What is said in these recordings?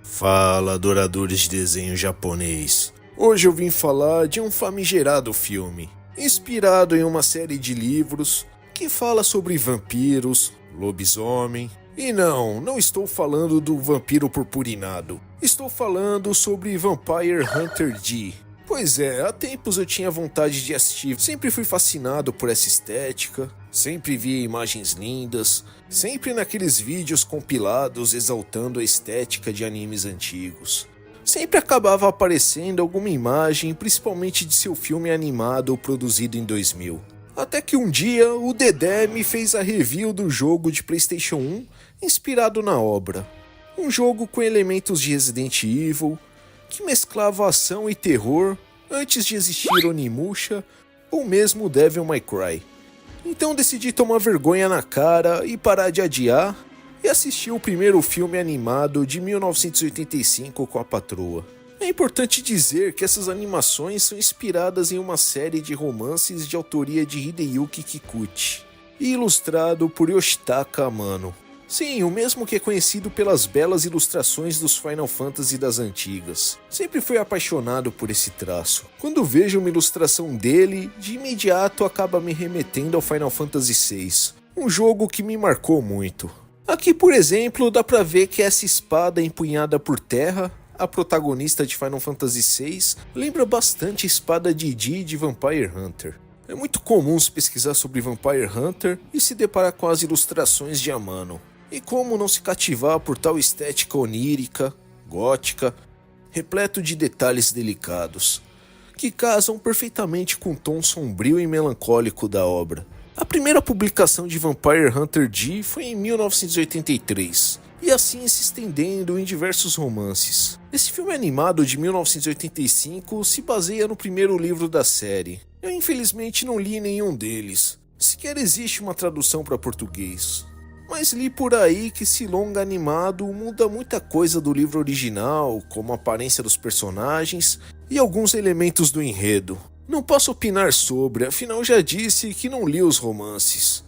Fala, adoradores de desenho japonês. Hoje eu vim falar de um famigerado filme, inspirado em uma série de livros que fala sobre vampiros, lobisomem. E não estou falando do vampiro purpurinado. Estou falando sobre Vampire Hunter D. Pois é, há tempos eu tinha vontade de assistir, sempre fui fascinado por essa estética, sempre via imagens lindas, sempre naqueles vídeos compilados exaltando a estética de animes antigos. Sempre acabava aparecendo alguma imagem, principalmente de seu filme animado produzido em 2000. Até que um dia o Dedé me fez a review do jogo de PlayStation 1 inspirado na obra. Um jogo com elementos de Resident Evil, que mesclava ação e terror antes de existir Onimusha ou mesmo Devil May Cry. Então decidi tomar vergonha na cara e parar de adiar e assistir o primeiro filme animado de 1985 com a patroa. É importante dizer que essas animações são inspiradas em uma série de romances de autoria de Hideyuki Kikuchi e ilustrado por Yoshitaka Amano. Sim, o mesmo que é conhecido pelas belas ilustrações dos Final Fantasy das antigas. Sempre fui apaixonado por esse traço. Quando vejo uma ilustração dele, de imediato acaba me remetendo ao Final Fantasy VI, um jogo que me marcou muito. Aqui, por exemplo, dá pra ver que essa espada empunhada por terra, a protagonista de Final Fantasy VI, lembra bastante a espada de Dee de Vampire Hunter. É muito comum se pesquisar sobre Vampire Hunter e se deparar com as ilustrações de Amano. E como não se cativar por tal estética onírica, gótica, repleto de detalhes delicados, que casam perfeitamente com o tom sombrio e melancólico da obra. A primeira publicação de Vampire Hunter D foi em 1983, e assim se estendendo em diversos romances. Esse filme animado de 1985 se baseia no primeiro livro da série. Eu infelizmente não li nenhum deles, sequer existe uma tradução para português. Mas li por aí que esse longa animado muda muita coisa do livro original, como a aparência dos personagens e alguns elementos do enredo. Não posso opinar sobre, afinal já disse que não li os romances.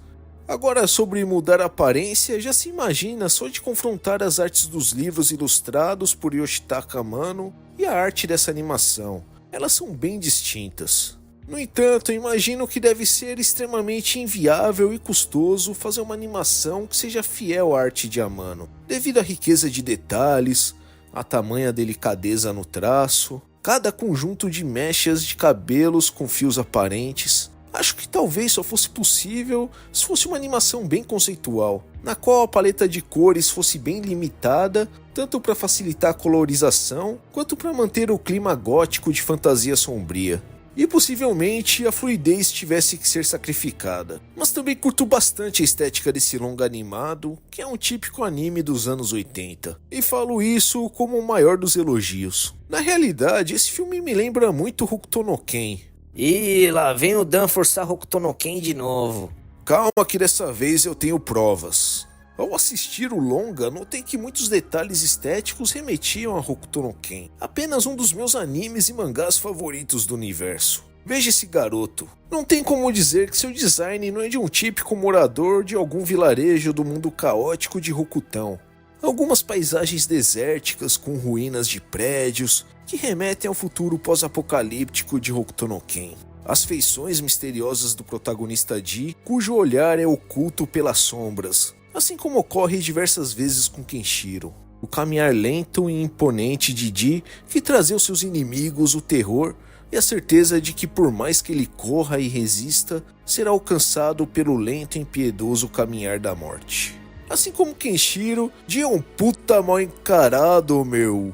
Agora, sobre mudar a aparência, já se imagina só de confrontar as artes dos livros ilustrados por Yoshitaka Amano e a arte dessa animação. Elas são bem distintas. No entanto, imagino que deve ser extremamente inviável e custoso fazer uma animação que seja fiel à arte de Amano, devido à riqueza de detalhes, a tamanha delicadeza no traço, cada conjunto de mechas de cabelos com fios aparentes. Acho que talvez só fosse possível se fosse uma animação bem conceitual, na qual a paleta de cores fosse bem limitada, tanto para facilitar a colorização, quanto para manter o clima gótico de fantasia sombria. E possivelmente a fluidez tivesse que ser sacrificada. Mas também curto bastante a estética desse longa animado, que é um típico anime dos anos 80. E falo isso como o maior dos elogios. Na realidade, esse filme me lembra muito Hokuto no Ken. Ih, lá vem o Dan forçar Hokuto no Ken de novo. Calma que dessa vez eu tenho provas. Ao assistir o longa, notei que muitos detalhes estéticos remetiam a Hokuto no Ken, apenas um dos meus animes e mangás favoritos do universo. Veja esse garoto. Não tem como dizer que seu design não é de um típico morador de algum vilarejo do mundo caótico de Rokutão. Algumas paisagens desérticas com ruínas de prédios que remetem ao futuro pós-apocalíptico de Hokuto no Ken. As feições misteriosas do protagonista Dee, cujo olhar é oculto pelas sombras, assim como ocorre diversas vezes com Kenshiro. O caminhar lento e imponente de Dee, que trazia aos seus inimigos o terror e a certeza de que por mais que ele corra e resista, será alcançado pelo lento e impiedoso caminhar da morte. Assim como Kenshiro, Dee é um puta mal encarado, meu.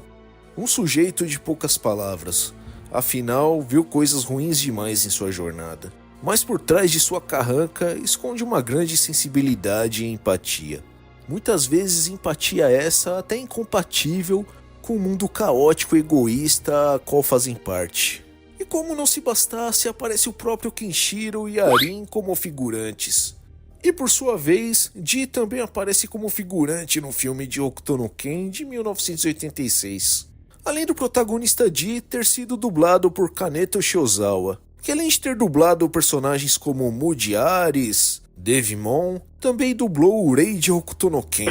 Um sujeito de poucas palavras. Afinal, viu coisas ruins demais em sua jornada. Mas por trás de sua carranca esconde uma grande sensibilidade e empatia. Muitas vezes empatia essa até incompatível com o mundo caótico e egoísta a qual fazem parte. E como não se bastasse, aparece o próprio Kenshiro e Arin como figurantes. E por sua vez, Dee também aparece como figurante no filme de Hokuto no Ken de 1986. Além do protagonista Dee ter sido dublado por Kaneto Shiozawa, que além de ter dublado personagens como Moody Ares, Devimon, também dublou o Rei de Hokuto no Ken.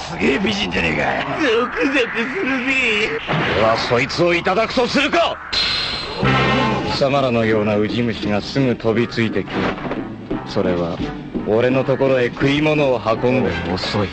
すげえ美人じゃねえか。ゾクゾクするぜ。ではそいつをいただくとするか。貴様らのようなウジ虫がすぐ飛びついてくる。それは俺のところへ食い物を運んで遅い。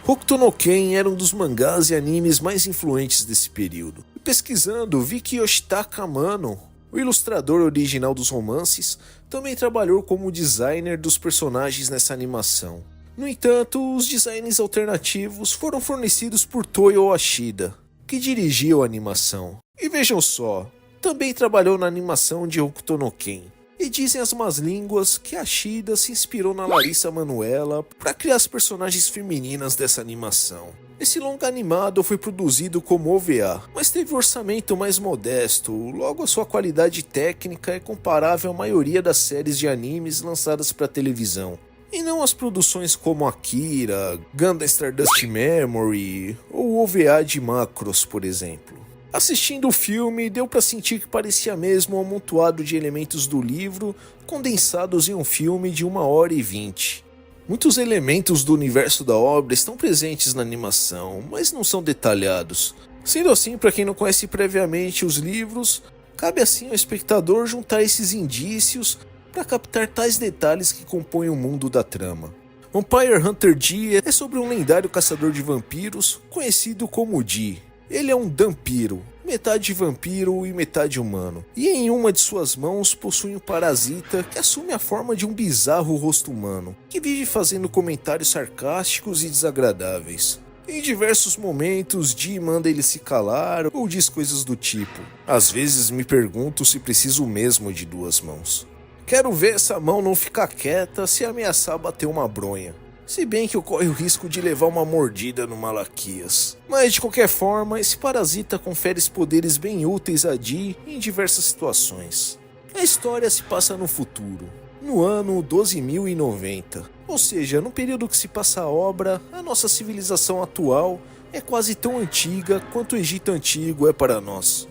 Hokuto no Ken era um dos mangás e animes mais influentes desse período. Pesquisando, vi que Yoshitaka Amano, o ilustrador original dos romances, também trabalhou como designer dos personagens nessa animação. No entanto, os designs alternativos foram fornecidos por Toyo Ashida, que dirigiu a animação. E vejam só, também trabalhou na animação de Hokuto no Ken. E dizem as más línguas que Ashida se inspirou na Larissa Manoela para criar as personagens femininas dessa animação. Esse longa animado foi produzido como OVA, mas teve um orçamento mais modesto, logo a sua qualidade técnica é comparável à maioria das séries de animes lançadas para televisão. E não as produções como Akira, Gundam Stardust Memory ou OVA de Macross, por exemplo. Assistindo o filme, deu pra sentir que parecia mesmo um amontoado de elementos do livro condensados em um filme de 1h20. Muitos elementos do universo da obra estão presentes na animação, mas não são detalhados. Sendo assim, para quem não conhece previamente os livros, cabe assim ao espectador juntar esses indícios para captar tais detalhes que compõem o mundo da trama. Vampire Hunter D é sobre um lendário caçador de vampiros conhecido como D. Ele é um Dampiro, metade vampiro e metade humano, e em uma de suas mãos possui um parasita que assume a forma de um bizarro rosto humano, que vive fazendo comentários sarcásticos e desagradáveis. Em diversos momentos, Dee manda ele se calar ou diz coisas do tipo: às vezes me pergunto se preciso mesmo de duas mãos. Quero ver essa mão não ficar quieta se ameaçar bater uma bronha. Se bem que ocorre o risco de levar uma mordida no Malaquias. Mas de qualquer forma, esse parasita confere poderes bem úteis a Dee em diversas situações. A história se passa no futuro, no ano 12.090. Ou seja, no período que se passa a obra, a nossa civilização atual é quase tão antiga quanto o Egito Antigo é para nós.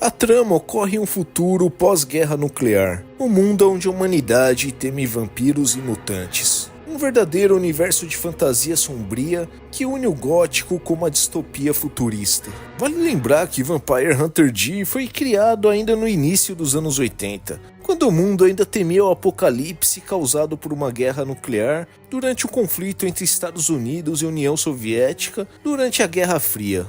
A trama ocorre em um futuro pós-guerra nuclear, um mundo onde a humanidade teme vampiros e mutantes. Um verdadeiro universo de fantasia sombria que une o gótico com uma distopia futurista. Vale lembrar que Vampire Hunter D foi criado ainda no início dos anos 80, quando o mundo ainda temia o apocalipse causado por uma guerra nuclear durante o conflito entre Estados Unidos e União Soviética durante a Guerra Fria.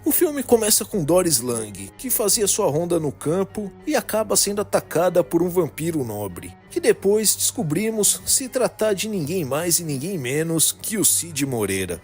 O filme começa com Doris Lang, que fazia sua ronda no campo e acaba sendo atacada por um vampiro nobre, que depois descobrimos se tratar de ninguém mais e ninguém menos que o Cid Moreira.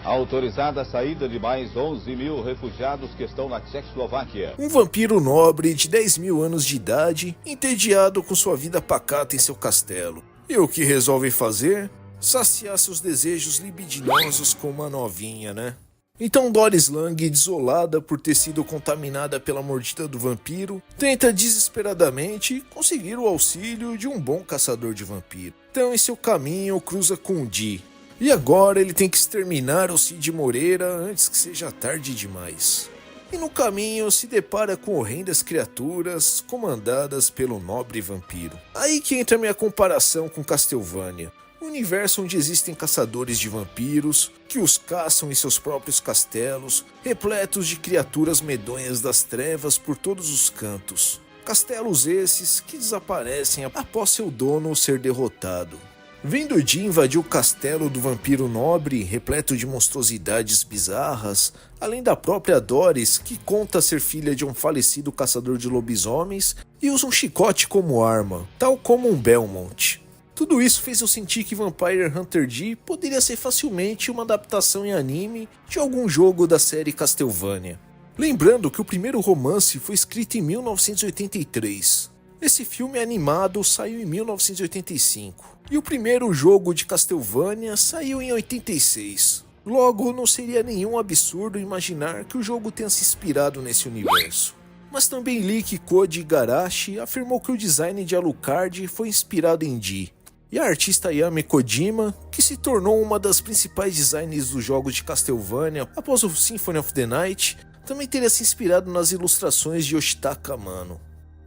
Autorizada a saída de mais 11.000 refugiados que estão na Tchecoslováquia. Um vampiro nobre de 10.000 anos de idade, entediado com sua vida pacata em seu castelo. E o que resolve fazer? Saciar seus desejos libidinosos com uma novinha, né? Então Doris Lang, desolada por ter sido contaminada pela mordida do vampiro, tenta desesperadamente conseguir o auxílio de um bom caçador de vampiro. Então em seu caminho cruza com Dee. E agora ele tem que exterminar o Cid Moreira antes que seja tarde demais. E no caminho se depara com horrendas criaturas comandadas pelo nobre vampiro. Aí que entra minha comparação com Castlevania. Um universo onde existem caçadores de vampiros, que os caçam em seus próprios castelos, repletos de criaturas medonhas das trevas por todos os cantos. Castelos esses que desaparecem após seu dono ser derrotado. Vendo Dee invadir o castelo do vampiro nobre, repleto de monstruosidades bizarras, além da própria Doris, que conta ser filha de um falecido caçador de lobisomens e usa um chicote como arma, tal como um Belmont. Tudo isso fez eu sentir que Vampire Hunter D poderia ser facilmente uma adaptação em anime de algum jogo da série Castlevania. Lembrando que o primeiro romance foi escrito em 1983. Esse filme animado saiu em 1985. E o primeiro jogo de Castlevania saiu em 86. Logo, não seria nenhum absurdo imaginar que o jogo tenha se inspirado nesse universo. Mas também li que Koji Igarashi afirmou que o design de Alucard foi inspirado em Dee. E a artista Yami Kojima, que se tornou uma das principais designers dos jogos de Castlevania após o Symphony of the Night, também teria se inspirado nas ilustrações de Yoshitaka Amano.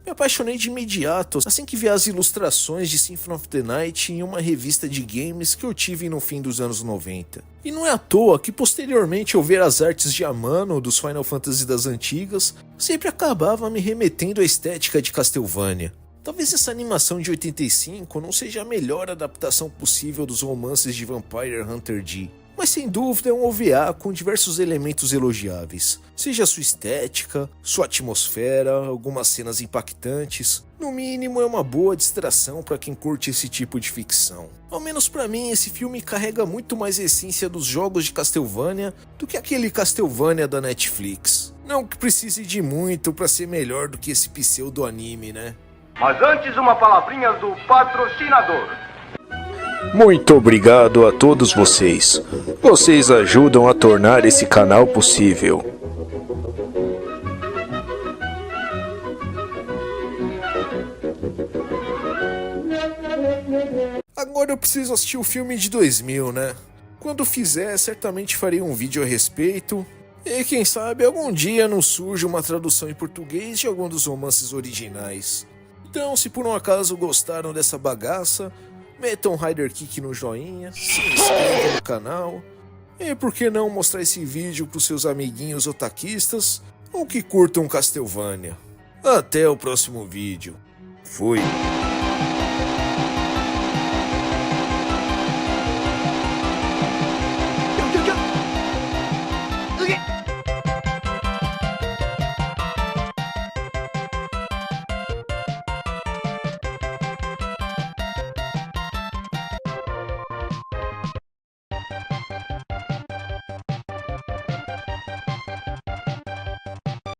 Me apaixonei de imediato assim que vi as ilustrações de Symphony of the Night em uma revista de games que eu tive no fim dos anos 90. E não é à toa que posteriormente eu ver as artes de Amano dos Final Fantasy das antigas sempre acabava me remetendo à estética de Castlevania. Talvez essa animação de 85 não seja a melhor adaptação possível dos romances de Vampire Hunter D, mas sem dúvida é um OVA com diversos elementos elogiáveis, seja sua estética, sua atmosfera, algumas cenas impactantes. No mínimo é uma boa distração para quem curte esse tipo de ficção. Ao menos para mim, esse filme carrega muito mais a essência dos jogos de Castlevania do que aquele Castlevania da Netflix. Não que precise de muito para ser melhor do que esse pseudo anime, né? Mas antes, uma palavrinha do patrocinador. Muito obrigado a todos vocês. Vocês ajudam a tornar esse canal possível. Agora eu preciso assistir o filme de 2000, né? Quando fizer, certamente farei um vídeo a respeito. E quem sabe algum dia não surge uma tradução em português de algum dos romances originais. Então, se por um acaso gostaram dessa bagaça, metam um Rider Kick no joinha, se inscrevam no canal, e por que não mostrar esse vídeo para os seus amiguinhos otaquistas ou que curtam Castlevania. Até o próximo vídeo. Fui!